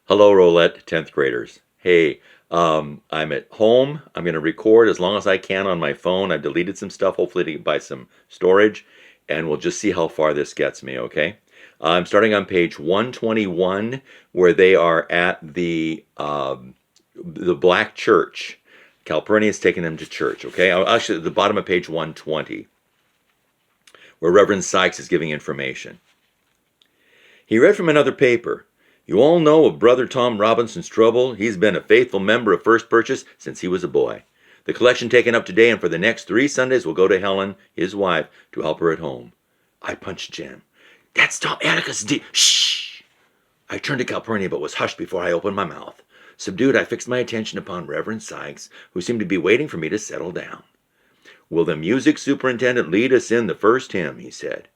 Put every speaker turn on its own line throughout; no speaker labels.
Hello, Rolette, 10th graders. Hey, I'm at home. I'm going to record as long as I can on my phone. I've deleted some stuff, hopefully to buy some storage, and we'll just see how far this gets me, okay? I'm starting on page 121, where they are at the black church. Calpurnia is taking them to church, okay? Actually, at the bottom of page 120, where Reverend Sykes is giving information. He read from another paper. You all know of Brother Tom Robinson's trouble. He's been a faithful member of First Purchase since he was a boy. The collection taken up today and for the next 3 Sundays will go to Helen, his wife, to help her at home. I punched Jim. That's Tom Atticus. Shh! I turned to Calpurnia but was hushed before I opened my mouth. Subdued, I fixed my attention upon Reverend Sykes, who seemed to be waiting for me to settle down. Will the music superintendent lead us in the first hymn, he said.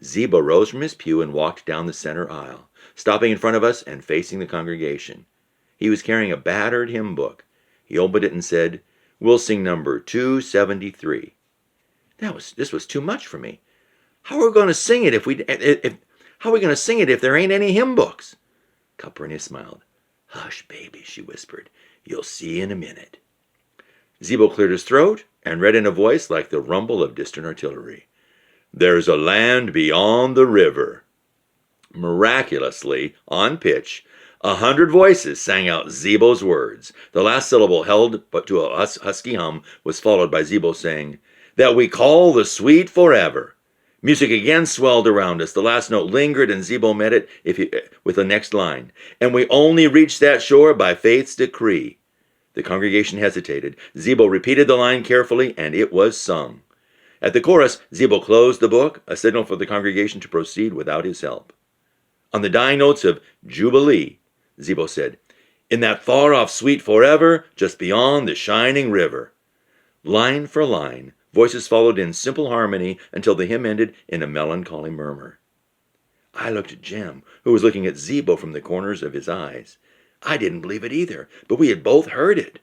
Zebo rose from his pew and walked down the center aisle, stopping in front of us and facing the congregation. He was carrying a battered hymn book. He opened it and said, We'll sing number 273. This was too much for me. How are we going to sing it if there ain't any hymn books? Calpurnia smiled. Hush, baby, she whispered. You'll see in a minute. Zebo cleared his throat and read in a voice like the rumble of distant artillery. There's a land beyond the river. Miraculously, on pitch, 100 voices sang out Zebo's words. The last syllable, held but to a husky hum, was followed by Zebo saying, That we call the sweet forever. Music again swelled around us. The last note lingered, and Zebo met it with the next line. And we only reach that shore by faith's decree. The congregation hesitated. Zebo repeated the line carefully, and it was sung. At the chorus, Zebo closed the book, a signal for the congregation to proceed without his help. On the dying notes of Jubilee, Zebo said, In that far-off sweet forever, just beyond the shining river. Line for line, voices followed in simple harmony until the hymn ended in a melancholy murmur. I looked at Jem, who was looking at Zebo from the corners of his eyes. I didn't believe it either, but we had both heard it.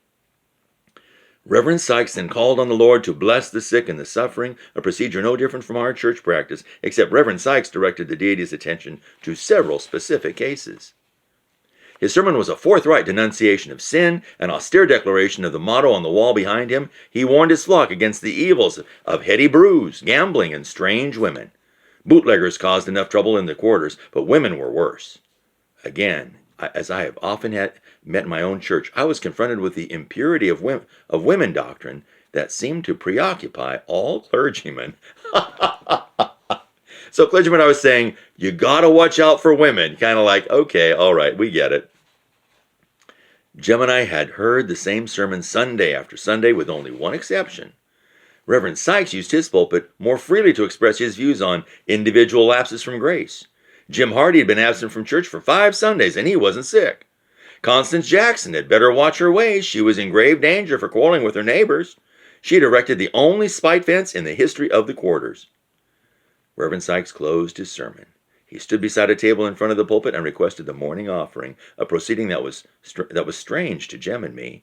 Reverend Sykes then called on the Lord to bless the sick and the suffering, a procedure no different from our church practice, except Reverend Sykes directed the deity's attention to several specific cases. His sermon was a forthright denunciation of sin, an austere declaration of the motto on the wall behind him. He warned his flock against the evils of heady brews, gambling, and strange women. Bootleggers caused enough trouble in the quarters, but women were worse. Again, as I have often met in my own church, I was confronted with the impurity of women doctrine that seemed to preoccupy all clergymen. So clergymen, I was saying, you got to watch out for women. Kind of like, okay, all right, we get it. Jem and I had heard the same sermon Sunday after Sunday with only one exception. Reverend Sykes used his pulpit more freely to express his views on individual lapses from grace. Jim Hardy had been absent from church for 5 Sundays, and he wasn't sick. Constance Jackson had better watch her ways. She was in grave danger for quarreling with her neighbors. She had erected the only spite fence in the history of the quarters. Reverend Sykes closed his sermon. He stood beside a table in front of the pulpit and requested the morning offering, a proceeding that was strange to Jem and me.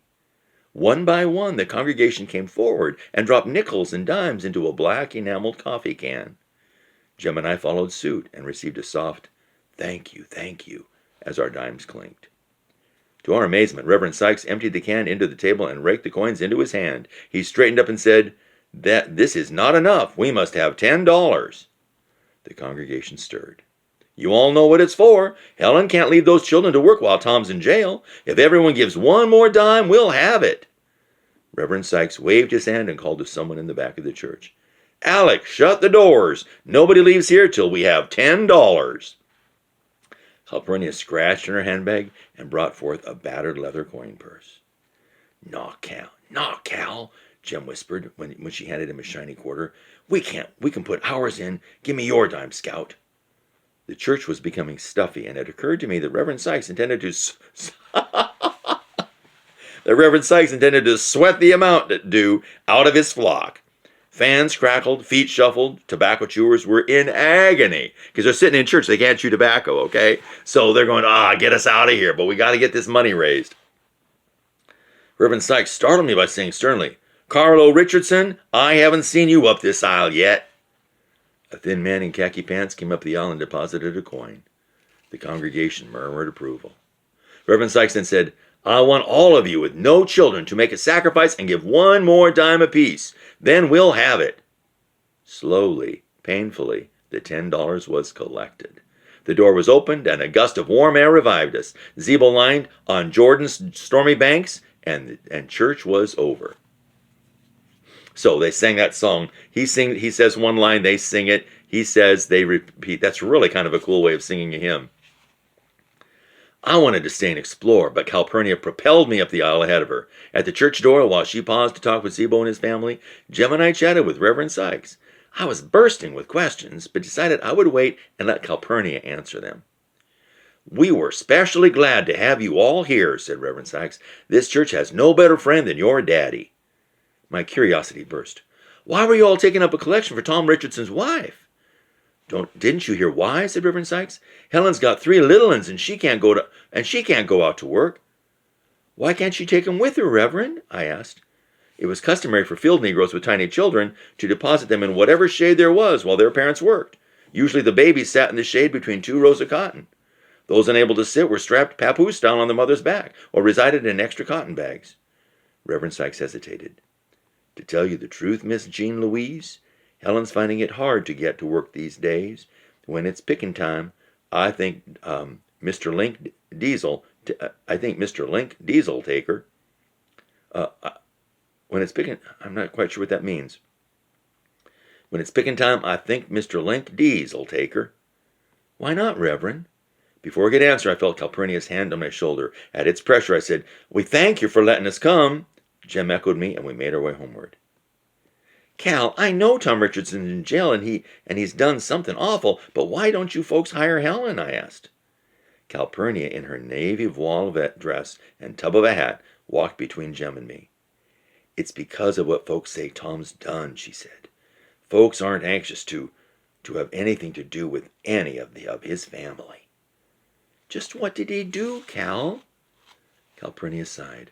One by one, the congregation came forward and dropped nickels and dimes into a black enameled coffee can. Jem and I followed suit and received a soft, thank you, as our dimes clinked. To our amazement, Reverend Sykes emptied the can into the table and raked the coins into his hand. He straightened up and said, This is not enough. We must have $10. The congregation stirred. You all know what it's for. Helen can't leave those children to work while Tom's in jail. If everyone gives one more dime, we'll have it. Reverend Sykes waved his hand and called to someone in the back of the church. Alec, shut the doors. Nobody leaves here till we have $10. Calpurnia scratched in her handbag and brought forth a battered leather coin purse. Naw, Cal, Jem whispered when she handed him a shiny quarter. We can put ours in. Give me your dime, Scout. The church was becoming stuffy, and it occurred to me that Reverend Sykes intended to sweat the amount due out of his flock. Fans crackled, feet shuffled, tobacco chewers were in agony because they're sitting in church. They can't chew tobacco, okay? So they're going, get us out of here, but we got to get this money raised. Reverend Sykes startled me by saying sternly, Carlo Richardson, I haven't seen you up this aisle yet. A thin man in khaki pants came up the aisle and deposited a coin. The congregation murmured approval. Reverend Sykes then said, I want all of you with no children to make a sacrifice and give one more dime apiece. Then we'll have it. Slowly, painfully, the $10 was collected. The door was opened, and a gust of warm air revived us. Zeeble lined on Jordan's stormy banks, and church was over. So they sang that song. He says one line, they sing it. He says, they repeat. That's really kind of a cool way of singing a hymn. I wanted to stay and explore, but Calpurnia propelled me up the aisle ahead of her. At the church door, while she paused to talk with Zeeble and his family, Jem and I chatted with Reverend Sykes. I was bursting with questions, but decided I would wait and let Calpurnia answer them. We were especially glad to have you all here, said Reverend Sykes. This church has no better friend than your daddy. My curiosity burst. Why were you all taking up a collection for Tom Richardson's wife? Didn't you hear why? Said Reverend Sykes. Helen's got 3 little ones and she can't go out to work. Why can't she take them with her, Reverend? I asked. It was customary for field Negroes with tiny children to deposit them in whatever shade there was while their parents worked. Usually the babies sat in the shade between 2 rows of cotton. Those unable to sit were strapped papoose style on their mother's back or resided in extra cotton bags. Reverend Sykes hesitated. To tell you the truth, Miss Jean Louise, Helen's finding it hard to get to work these days. When it's picking time, I think Mr. Link Diesel take her. When it's picking, I'm not quite sure what that means. When it's picking time, I think Mr. Link Diesel take her. Why not, Reverend? Before I could answer, I felt Calpurnia's hand on my shoulder. At its pressure, I said, We thank you for letting us come. Jem echoed me, and we made our way homeward. Cal, I know Tom Richardson's in jail, and he's done something awful, but why don't you folks hire Helen? I asked. Calpurnia, in her navy voile dress and tub of a hat, walked between Jem and me. It's because of what folks say Tom's done, she said. Folks aren't anxious to have anything to do with any of his family. Just what did he do, Cal? Calpurnia sighed.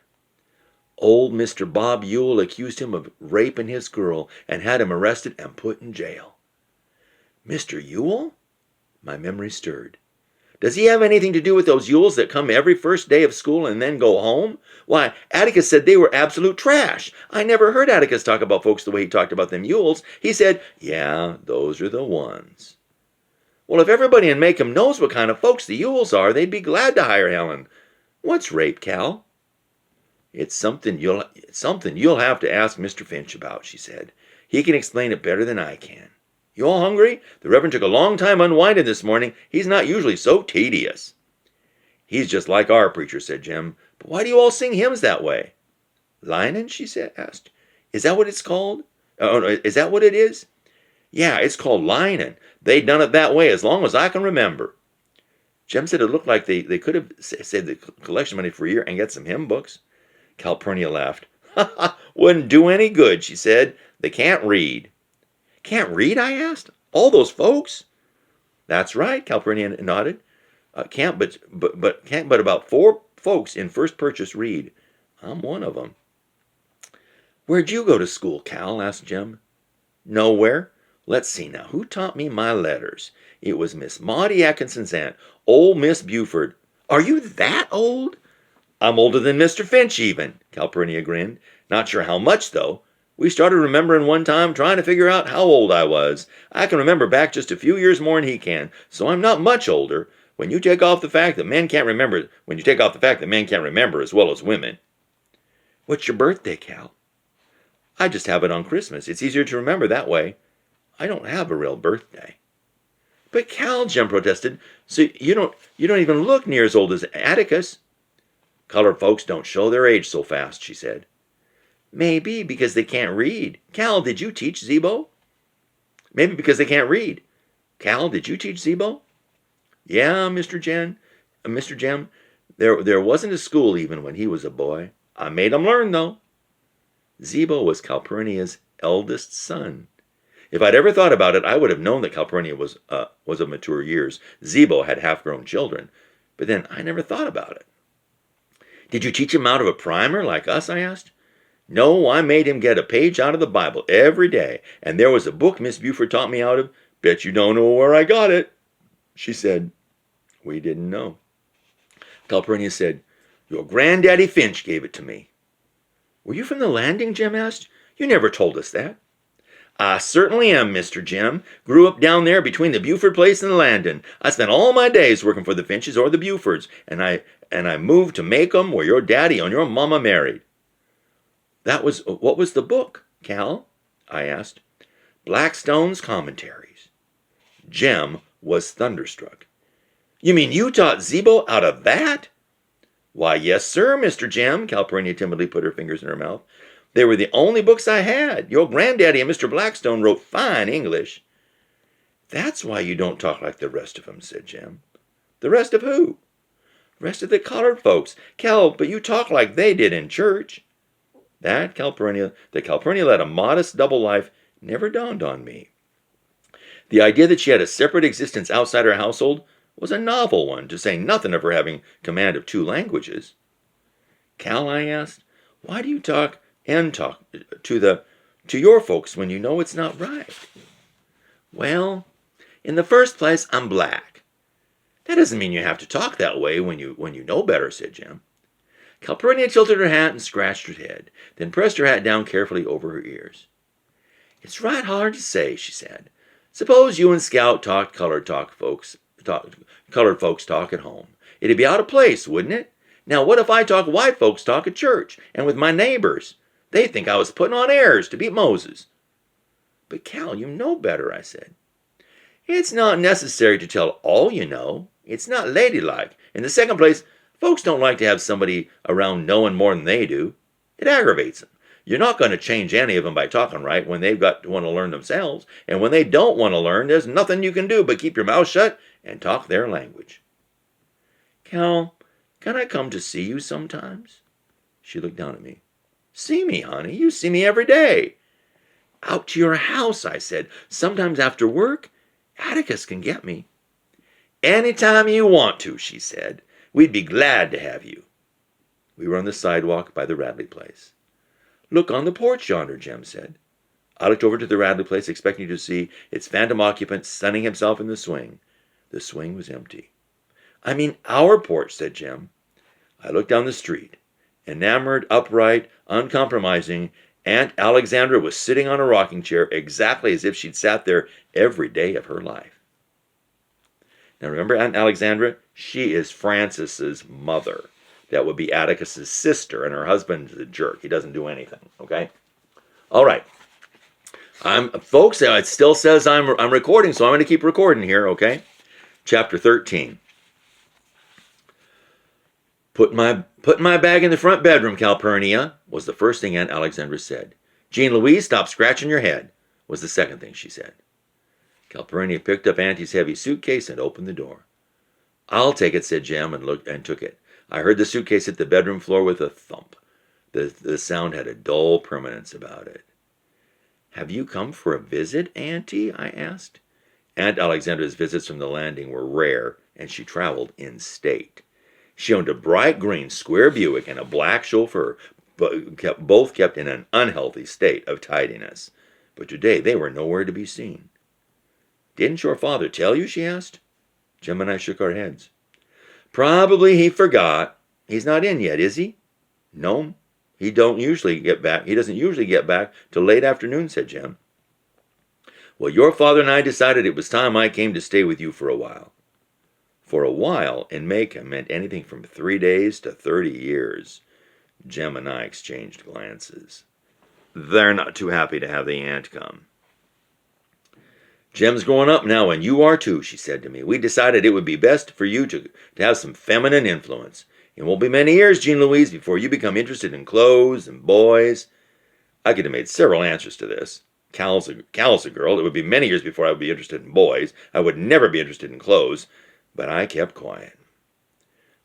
Old Mr. Bob Ewell accused him of raping his girl and had him arrested and put in jail. Mr. Ewell? My memory stirred. Does he have anything to do with those Ewells that come every first day of school and then go home? Why, Atticus said they were absolute trash. I never heard Atticus talk about folks the way he talked about them Ewells. He said, yeah, those are the ones. Well, if everybody in Macomb knows what kind of folks the Ewells are, they'd be glad to hire Helen. What's rape, Cal? It's something you'll have to ask Mr. Finch about, she said. He can explain it better than I can. You all hungry? The Reverend took a long time unwinding this morning. He's not usually so tedious. He's just like our preacher, said Jem. But why do you all sing hymns that way? Linen, she asked. Is that what it's called? Oh, no, is that what it is? Yeah, it's called linen. They done it that way as long as I can remember. Jem said it looked like they could have saved the collection money for a year and get some hymn books. Calpurnia laughed. Wouldn't do any good, she said. They can't read. Can't read, I asked. All those folks? That's right, Calpurnia nodded. Can't but about 4 folks in First Purchase read. I'm one of them. Where'd you go to school, Cal? Asked Jem. Nowhere. Let's see now. Who taught me my letters? It was Miss Maudie Atkinson's aunt, old Miss Buford. Are you that old? I'm older than Mr. Finch even, Calpurnia grinned. Not sure how much, though. We started remembering one time trying to figure out how old I was. I can remember back just a few years more than he can, so I'm not much older. When you take off the fact that men can't remember as well as women. What's your birthday, Cal? I just have it on Christmas. It's easier to remember that way. I don't have a real birthday. But Cal, Jem protested, so you don't even look near as old as Atticus. Colored folks don't show their age so fast, she said. Maybe because they can't read. Cal, did you teach Zeebo? Maybe because they can't read. Cal, did you teach Zeebo? Yeah, Mr. Jem. There wasn't a school even when he was a boy. I made him learn, though. Zeebo was Calpurnia's eldest son. If I'd ever thought about it, I would have known that Calpurnia was of mature years. Zeebo had half-grown children. But then I never thought about it. Did you teach him out of a primer like us, I asked. No, I made him get a page out of the Bible every day, and there was a book Miss Buford taught me out of. Bet you don't know where I got it. She said, we didn't know. Calpurnia said, Your granddaddy Finch gave it to me. Were you from the landing, Jim asked. You never told us that. I certainly am, Mr. Jim. Grew up down there between the Buford place and the landing. I spent all my days working for the Finches or the Bufords, and I moved to Macomb where your daddy and your mama married. What was the book, Cal? I asked. Blackstone's Commentaries. Jem was thunderstruck. You mean you taught Zeebo out of that? Why, yes, sir, Mr. Jem. Calpurnia timidly put her fingers in her mouth. They were the only books I had. Your granddaddy and Mr. Blackstone wrote fine English. That's why you don't talk like the rest of them, said Jem. The rest of who? The rest of the colored folks. Cal, but you talk like they did in church. That Calpurnia led a modest double life never dawned on me. The idea that she had a separate existence outside her household was a novel one, to say nothing of her having command of 2 languages. Cal, I asked, why do you talk to your folks when you know it's not right? Well, in the first place, I'm black. That doesn't mean you have to talk that way when you know better, said Jem. Calpurnia tilted her hat and scratched her head, then pressed her hat down carefully over her ears. It's right hard to say, she said. Suppose you and Scout talked colored folks talk at home. It'd be out of place, wouldn't it? Now, what if I talk white folks talk at church and with my neighbors? They'd think I was putting on airs to beat Moses. But Cal, you know better, I said. It's not necessary to tell all you know. It's not ladylike. In the second place, folks don't like to have somebody around knowing more than they do. It aggravates them. You're not going to change any of them by talking right when they've got to want to learn themselves. And when they don't want to learn, there's nothing you can do but keep your mouth shut and talk their language. Cal, can I come to see you sometimes? She looked down at me. See me, honey. You see me every day. Out to your house, I said. Sometimes after work, Atticus can get me. Anytime you want to, she said. We'd be glad to have you. We were on the sidewalk by the Radley place. Look on the porch yonder, Jem said. I looked over to the Radley place, expecting to see its phantom occupant sunning himself in the swing. The swing was empty. I mean our porch, said Jem. I looked down the street. Enamored, upright, uncompromising, Aunt Alexandra was sitting on a rocking chair exactly as if she'd sat there every day of her life. Now remember Aunt Alexandra? She is Francis's mother. That would be Atticus's sister, and her husband's a jerk. He doesn't do anything, okay? All right. Folks, it still says I'm recording, so I'm going to keep recording here, okay? Chapter 13. Put my bag in the front bedroom, Calpurnia, was the first thing Aunt Alexandra said. Jean Louise, stop scratching your head, was the second thing she said. Calpurnia picked up Auntie's heavy suitcase and opened the door. I'll take it, said Jem, and took it. I heard the suitcase hit the bedroom floor with a thump. The sound had a dull permanence about it. Have you come for a visit, Auntie? I asked. Aunt Alexandra's visits from the landing were rare, and she traveled in state. She owned a bright green square Buick and a black chauffeur, both kept in an unhealthy state of tidiness. But today they were nowhere to be seen. Didn't your father tell you? She asked. Jem and I shook our heads. Probably he forgot. He's not in yet, is he? No, he doesn't usually get back till late afternoon, said Jem. Well, your father and I decided it was time I came to stay with you for a while. For a while in Macomb meant anything from 3 days to 30 years. Jem and I exchanged glances. They're not too happy to have the aunt come. Jem's growing up now, and you are too, she said to me. We decided it would be best for you to have some feminine influence. It won't be many years, Jean Louise, before you become interested in clothes and boys. I could have made several answers to this. Cal's a girl. It would be many years before I would be interested in boys. I would never be interested in clothes. But I kept quiet.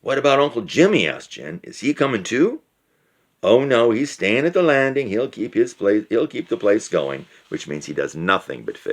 What about Uncle Jimmy? Asked Jen. Is he coming too? Oh no, he's staying at the landing. He'll keep the place going, which means he does nothing but fish.